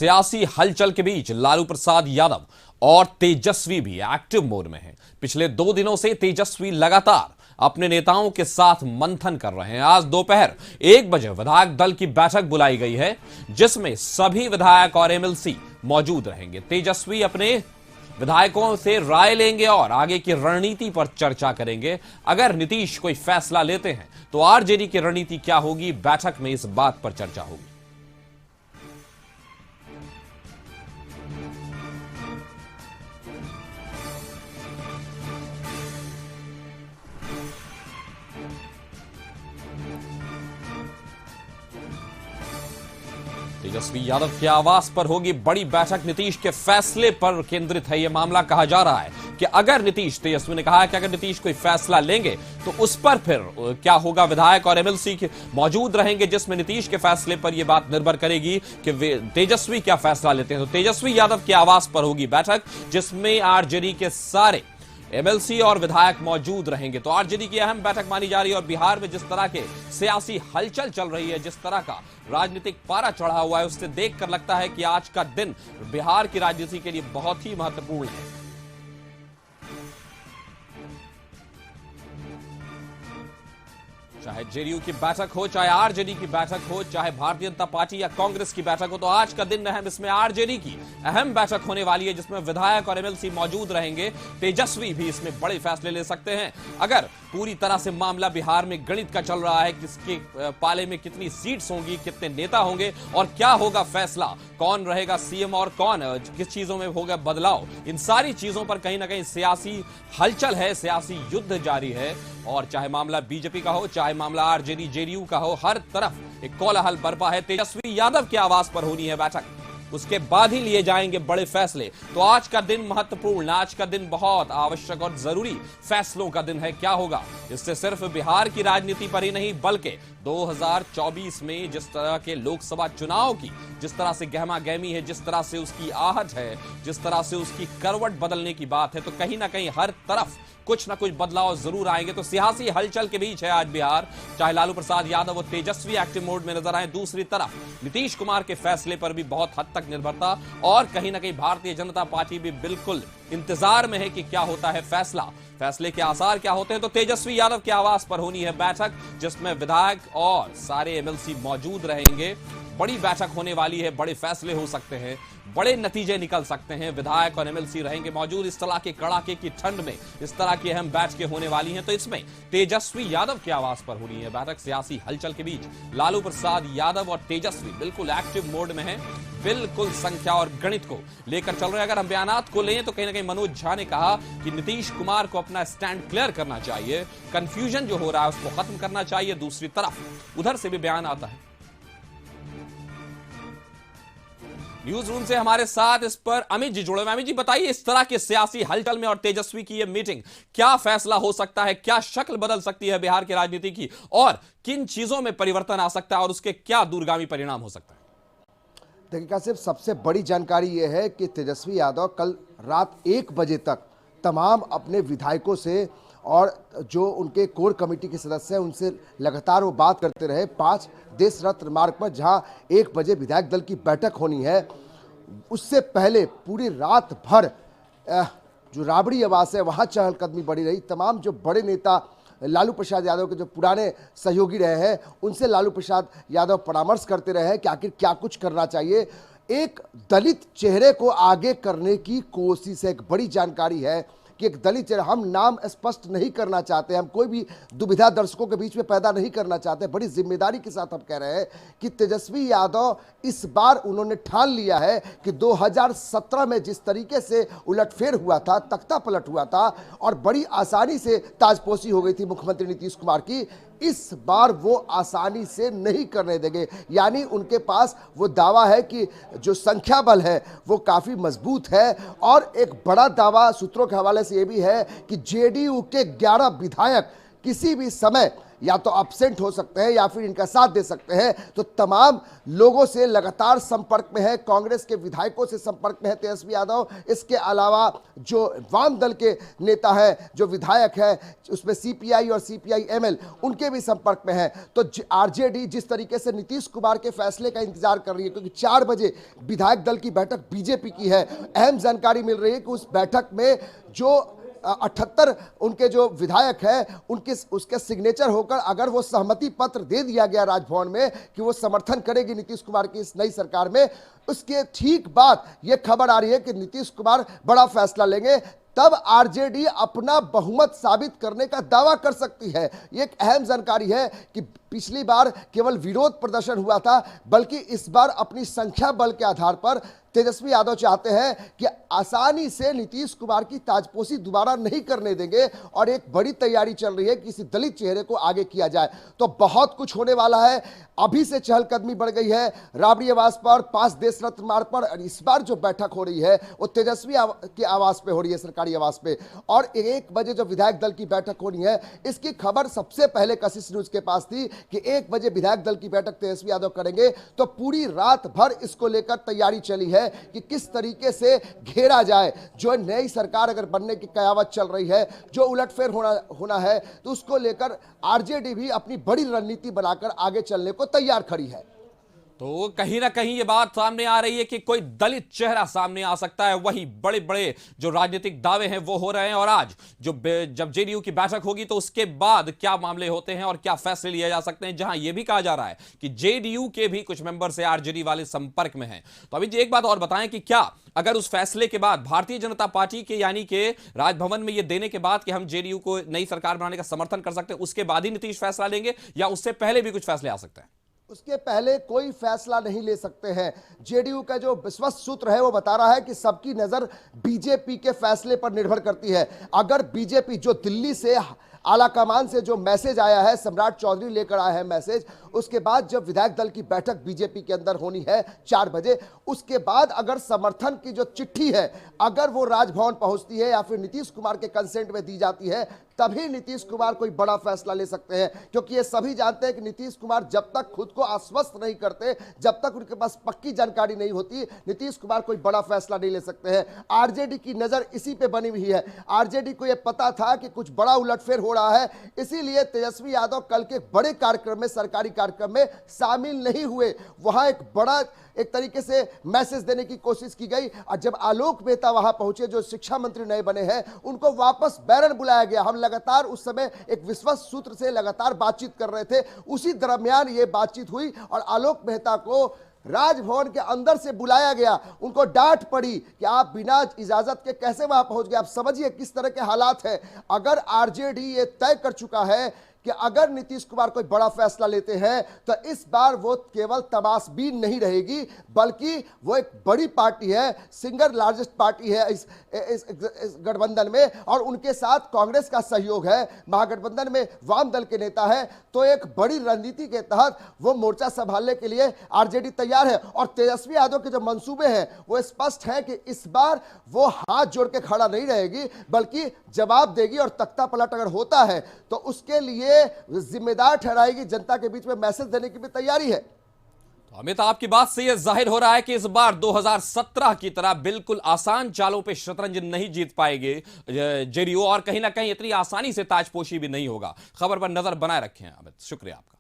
सियासी हलचल के बीच लालू प्रसाद यादव और तेजस्वी भी एक्टिव मोड में हैं। पिछले 2 दिनों से तेजस्वी लगातार अपने नेताओं के साथ मंथन कर रहे हैं। आज दोपहर 1 बजे विधायक दल की बैठक बुलाई गई है, जिसमें सभी विधायक और एमएलसी मौजूद रहेंगे। तेजस्वी अपने विधायकों से राय लेंगे और आगे की रणनीति पर चर्चा करेंगे। अगर नीतीश कोई फैसला लेते हैं तो आरजेडी की रणनीति क्या होगी, बैठक में इस बात पर चर्चा होगी। तेजस्वी यादव के आवास पर होगी बड़ी बैठक। नीतीश के फैसले पर केंद्रित है यह मामला। कहा जा रहा है कि अगर नीतीश, तेजस्वी ने कहा है कि अगर नीतीश कोई फैसला लेंगे तो उस पर फिर क्या होगा। विधायक और एमएलसी मौजूद रहेंगे, जिसमें नीतीश के फैसले पर यह बात निर्भर करेगी कि तेजस्वी क्या फैसला लेते हैं। तो तेजस्वी यादव के आवास पर होगी बैठक, जिसमें आरजेडी के सारे एमएलसी और विधायक मौजूद रहेंगे। तो आरजेडी की अहम बैठक मानी जा रही है और बिहार में जिस तरह के सियासी हलचल चल रही है, जिस तरह का राजनीतिक पारा चढ़ा हुआ है, उससे देखकर लगता है कि आज का दिन बिहार की राजनीति के लिए बहुत ही महत्वपूर्ण है। चाहे जेडीयू की बैठक हो, चाहे आरजेडी की बैठक हो, चाहे भारतीय जनता पार्टी या कांग्रेस की बैठक हो, तो आज का दिन अहम। इसमें आरजेडी की अहम बैठक होने वाली है, जिसमें विधायक और एमएलसी मौजूद रहेंगे। तेजस्वी भी इसमें बड़े फैसले ले सकते हैं। अगर पूरी तरह से मामला बिहार में गणित का चल रहा है, किसके पाले में कितनी सीट्स होंगी, कितने नेता होंगे और क्या होगा फैसला, कौन रहेगा सीएम और कौन किस चीजों में होगा बदलाव, इन सारी चीजों पर कहीं ना कहीं सियासी हलचल है, सियासी युद्ध जारी है। और चाहे मामला बीजेपी का हो, चाहे मामला आरजेडी जेडीयू का हो, हर तरफ एक कोलाहल बरपा है। तेजस्वी यादव के आवास पर होनी है बैठक, उसके बाद ही लिए जाएंगे बड़े फैसले। तो आज का दिन महत्वपूर्ण, आज का दिन बहुत आवश्यक और जरूरी फैसलों का दिन है। क्या होगा, इससे सिर्फ बिहार की राजनीति पर ही नहीं, बल्कि 2024 में जिस तरह के लोकसभा चुनाव की जिस तरह से गहमा गहमी है, जिस तरह से उसकी आहट है, जिस तरह से उसकी करवट बदलने की बात है, तो कहीं ना कहीं हर तरफ कुछ ना कुछ बदलाव जरूर आएंगे। तो सियासी हलचल के बीच है आज बिहार। चाहे लालू प्रसाद यादव और तेजस्वी एक्टिव मोड में नजर आए, दूसरी तरफ नीतीश कुमार के फैसले पर भी बहुत हद तक निर्भरता, और कहीं ना कहीं भारतीय जनता पार्टी भी बिल्कुल इंतजार में है कि क्या होता है फैसला, फैसले के आसार क्या होते हैं। तो तेजस्वी यादव के आवास पर होनी है बैठक, जिसमें विधायक और सारे एमएलसी मौजूद रहेंगे। बड़ी बैठक होने वाली है, बड़े फैसले हो सकते हैं, बड़े नतीजे निकल सकते हैं। विधायक और एमएलसी रहेंगे मौजूद। इस तरह के कड़ाके की ठंड में इस तरह की अहम बैठकें होने वाली हैं, तो इसमें तेजस्वी यादव के आवास पर होनी है बैठक। सियासी हलचल के बीच लालू प्रसाद यादव और तेजस्वी बिल्कुल एक्टिव मोड में हैं, बिल्कुल संख्या और गणित को लेकर चल रहे हैं। अगर हम बयानात को लें तो कहीं ना कहीं मनोज झा ने कहा कि नीतीश कुमार को अपना स्टैंड क्लियर करना चाहिए, कंफ्यूजन जो हो रहा है उसको खत्म करना चाहिए। दूसरी तरफ उधर से भी बयान आता है। न्यूज रूम से हमारे साथ इस पर अमित जी जुड़े हुए। अमित जी बताइए, इस तरह के सियासी हलचल में और तेजस्वी की ये मीटिंग, क्या फैसला हो सकता है, क्या शक्ल बदल सकती है बिहार की राजनीति की, और किन चीजों में परिवर्तन आ सकता है और उसके क्या दूरगामी परिणाम हो सकता है? देखिए कासिफ, सबसे बड़ी जानकारी यह है कि तेजस्वी यादव कल रात 1 बजे तक तमाम अपने विधायकों से और जो उनके कोर कमेटी के सदस्य हैं उनसे लगातार वो बात करते रहे। 5 देश रत्न मार्ग पर जहां 1 बजे विधायक दल की बैठक होनी है, उससे पहले पूरी रात भर जो राबड़ी आवास है वहां चहलकदमी बढ़ी रही। तमाम जो बड़े नेता लालू प्रसाद यादव के जो पुराने सहयोगी रहे हैं, उनसे लालू प्रसाद यादव परामर्श करते रहे हैं कि आखिर क्या कुछ करना चाहिए। एक दलित चेहरे को आगे करने की कोशिश है। एक बड़ी जानकारी है कि एक दलित चेहरा, हम नाम स्पष्ट नहीं करना चाहते, हम कोई भी दुविधा दर्शकों के बीच में पैदा नहीं करना चाहते। बड़ी जिम्मेदारी के साथ हम कह रहे हैं कि तेजस्वी यादव इस बार उन्होंने ठान लिया है कि 2017 में जिस तरीके से उलटफेर हुआ था, तख्ता पलट हुआ था और बड़ी आसानी से ताजपोशी हो गई थी मुख्यमंत्री नीतीश कुमार की, इस बार वो आसानी से नहीं करने देंगे। यानी उनके पास वो दावा है कि जो संख्या बल है वो काफ़ी मजबूत है। और एक बड़ा दावा सूत्रों के हवाले से ये भी है कि जेडीयू के 11 विधायक किसी भी समय या तो अब्सेंट हो सकते हैं या फिर इनका साथ दे सकते हैं। तो तमाम लोगों से लगातार संपर्क में है, कांग्रेस के विधायकों से संपर्क में है तेजस्वी यादव। इसके अलावा जो वाम दल के नेता है, जो विधायक है, उसमें सीपीआई और सीपीआई-एमएल, उनके भी संपर्क में है। तो आरजेडी जिस तरीके से नीतीश कुमार के फैसले का इंतजार कर रही है, क्योंकि 4 बजे विधायक दल की बैठक बीजेपी की है, अहम जानकारी मिल रही है कि उस बैठक में जो 78 उनके जो विधायक हैं उनके उसके सिग्नेचर होकर अगर वो सहमति पत्र दे दिया गया राजभवन में कि वो समर्थन करेगी नीतीश कुमार की इस नई सरकार में, उसके ठीक बाद ये खबर आ रही है कि नीतीश कुमार बड़ा फैसला लेंगे, तब आरजेडी अपना बहुमत साबित करने का दावा कर सकती है। ये एक अहम जानकारी है कि पिछली बार केवल विरोध प्रदर्शन हुआ था, बल्कि इस बार अपनी संख्या बल के आधार पर तेजस्वी यादव चाहते हैं कि आसानी से नीतीश कुमार की ताजपोशी दोबारा नहीं करने देंगे और एक बड़ी तैयारी चल रही है कि किसी दलित चेहरे को आगे किया जाए। तो बहुत कुछ होने वाला है। अभी से चहलकदमी बढ़ गई है राबड़ी आवास पर, 5 देश रत्न मार्ग पर। और इस बार जो बैठक हो रही है वो तेजस्वी के आवास पे हो रही है, सरकारी आवास पे। और 1 बजे जो विधायक दल की बैठक होनी है, इसकी खबर सबसे पहले कशिश न्यूज के पास थी कि 1 बजे विधायक दल की बैठक तेजस्वी यादव करेंगे। तो पूरी रात भर इसको लेकर तैयारी चली है कि किस तरीके से घेरा जाए। जो नई सरकार अगर बनने की कयावत चल रही है, जो उलटफेर होना है, तो उसको लेकर आरजेडी भी अपनी बड़ी रणनीति बनाकर आगे चलने को तैयार खड़ी है। तो कहीं ना कहीं ये बात सामने आ रही है कि कोई दलित चेहरा सामने आ सकता है। वही बड़े बड़े जो राजनीतिक दावे हैं वो हो रहे हैं। और आज जब जेडीयू की बैठक होगी तो उसके बाद क्या मामले होते हैं और क्या फैसले लिए जा सकते हैं, जहां यह भी कहा जा रहा है कि जेडीयू के भी कुछ मेंबर से आरजेडी वाले संपर्क में हैं। तो अभी एक बात और बताएं कि क्या अगर उस फैसले के बाद भारतीय जनता पार्टी के यानी कि राजभवन में यह देने के बाद कि हम जेडीयू को नई सरकार बनाने का समर्थन कर सकते हैं, उसके बाद ही नीतीश फैसला लेंगे या उससे पहले भी कुछ फैसले आ सकते हैं? उसके पहले कोई फैसला नहीं ले सकते हैं। जेडीयू का जो विश्वस्त सूत्र है वो बता रहा है कि सबकी नजर बीजेपी के फैसले पर निर्भर करती है। अगर बीजेपी जो दिल्ली से आला कमान से जो मैसेज आया है, सम्राट चौधरी लेकर आया है मैसेज, उसके बाद जब विधायक दल की बैठक बीजेपी के अंदर होनी है 4 बजे, उसके बाद अगर समर्थन की जो चिट्ठी है अगर वो राजभवन पहुंचती है या फिर नीतीश कुमार के कंसेंट में दी जाती है, तभी नीतीश कुमार कोई बड़ा फैसला ले सकते हैं। क्योंकि ये सभी जानते हैं कि नीतीश कुमार जब तक खुद को आश्वस्त नहीं करते, जब तक उनके पास पक्की जानकारी नहीं होती, नीतीश कुमार कोई बड़ा फैसला नहीं ले सकते हैं। आरजेडी की नजर इसी पे बनी हुई है। आरजेडी को यह पता था कि कुछ बड़ा उलटफेर हो रहा है, इसीलिए तेजस्वी यादव कल के बड़े कार्यक्रम में, सरकारी कार्यक्रम में शामिल नहीं हुए। वहां एक बड़ा एक तरीके से मैसेज देने की कोशिश की गई। और जब आलोक मेहता वहां पहुंचे, जो शिक्षा मंत्री नए बने हैं, उनको वापस बैरन बुलाया गया। हम लगातार उस समय एक विश्वस्त सूत्र से लगातार बातचीत कर रहे थे, उसी दरमियान ये बातचीत हुई और आलोक मेहता को राजभवन के अंदर से बुलाया गया। उनको डांट पड़ी कि आप बिना इजाजत के कैसे वहां पहुंच गए। आप समझिए किस तरह के हालात हैं। अगर आरजेडी ये तय कर चुका है कि अगर नीतीश कुमार कोई बड़ा फैसला लेते हैं तो इस बार वो केवल तमाशबीन नहीं रहेगी, बल्कि वो एक बड़ी पार्टी है, सिंगल लार्जेस्ट पार्टी है इस गठबंधन में, और उनके साथ कांग्रेस का सहयोग है, महागठबंधन में वाम दल के नेता है। तो एक बड़ी रणनीति के तहत वो मोर्चा संभालने के लिए आरजेडी तैयार है। और तेजस्वी यादव के जो मंसूबे हैं वो स्पष्ट है कि इस बार वो हाथ जोड़ के खड़ा नहीं रहेगी, बल्कि जवाब देगी। और तख्ता पलट अगर होता है तो उसके लिए जिम्मेदार ठहराएगी, जनता के बीच में मैसेज देने की भी तैयारी है। तो अमित, आपकी बात से यह जाहिर हो रहा है कि इस बार 2017 की तरह बिल्कुल आसान चालों पे शतरंज नहीं जीत पाएंगे जेडीयू, और कहीं ना कहीं इतनी आसानी से ताजपोशी भी नहीं होगा। खबर पर नजर बनाए रखें अमित, शुक्रिया आपका।